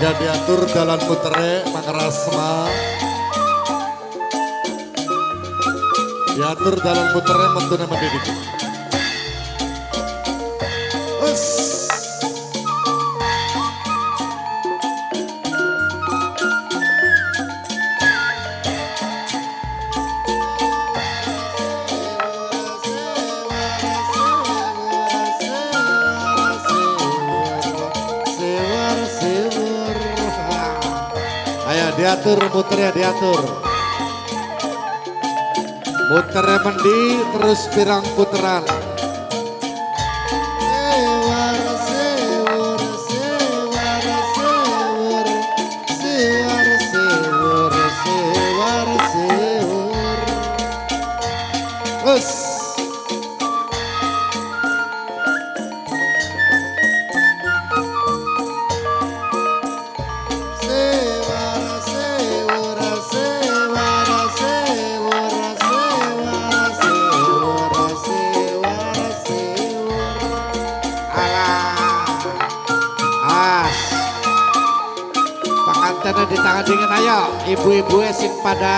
Ya diatur dalan putere Mangrasma. Diatur dalan putere mentune mendidik. Us. Diatur muternya diatur. Muternya mendi terus pirang puteran. Sewar sewur sewar sewur sewar sewur sewar sewur. Terus. Di tangan dingin ayo ibu-ibu sing pada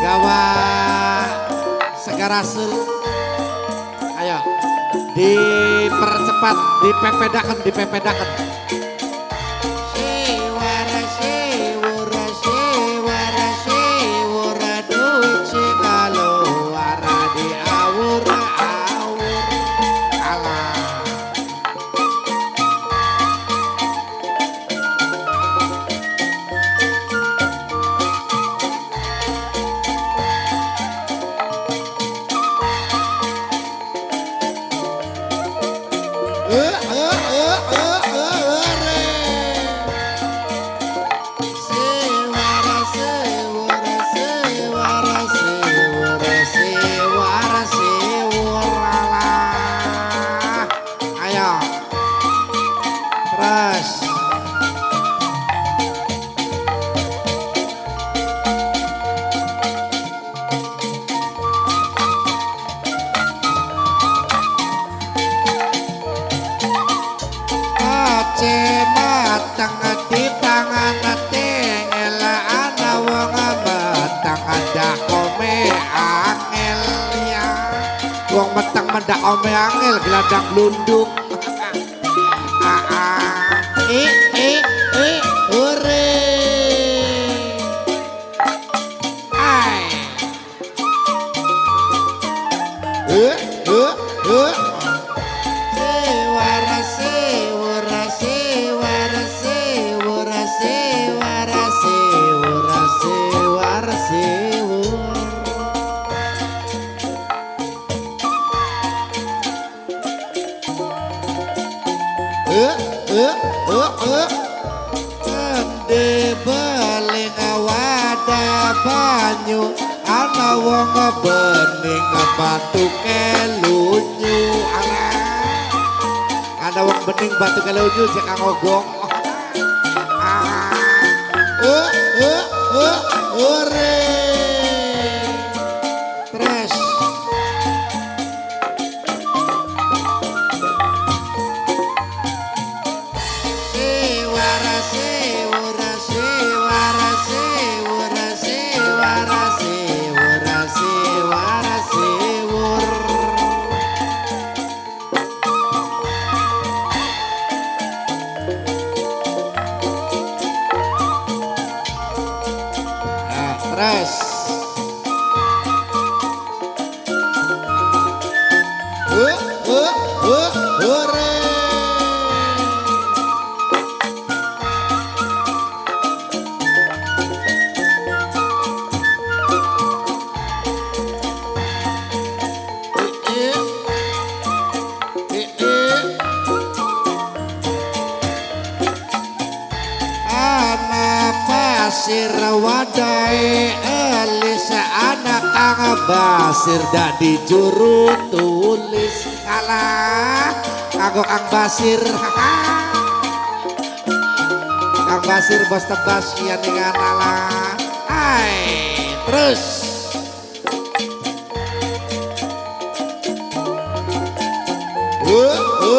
gawa segarasul ayo dipercepat dipepedakan sewara sewura sewara sewura duit sekalo wara di awur awur alah. Matang di tangan ela ana wong matang ada kome angel ya wong matang mendak ome angel geladang glunduk hore ai Ende beling wadah banyu ana wong bening batu kelunyu ana wong bening batu kelunyu cek ngogong ore tres Res. Hore. Basir wadai elis anak kang basir dadi juru tulis kalah kanggo kang basir kang basir bos tebas kian dengan alah hai terus hore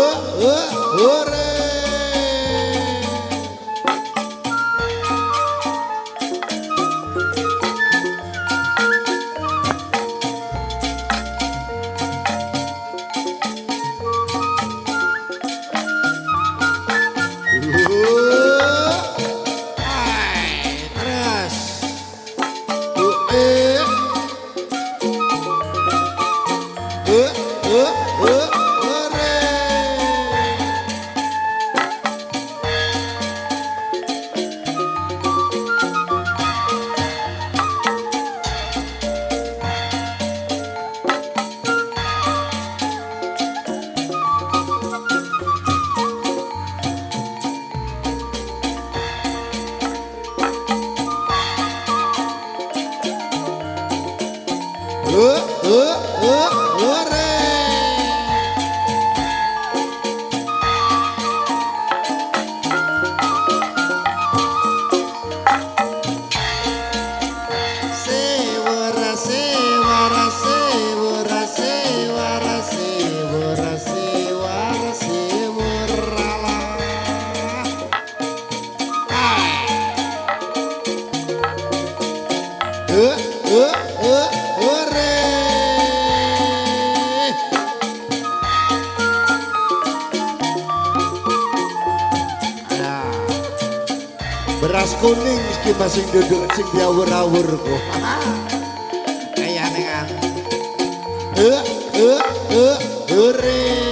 Hore. Beras kuning iki masing duduk sing diawur-awur kok. Kaya nengan. Hore.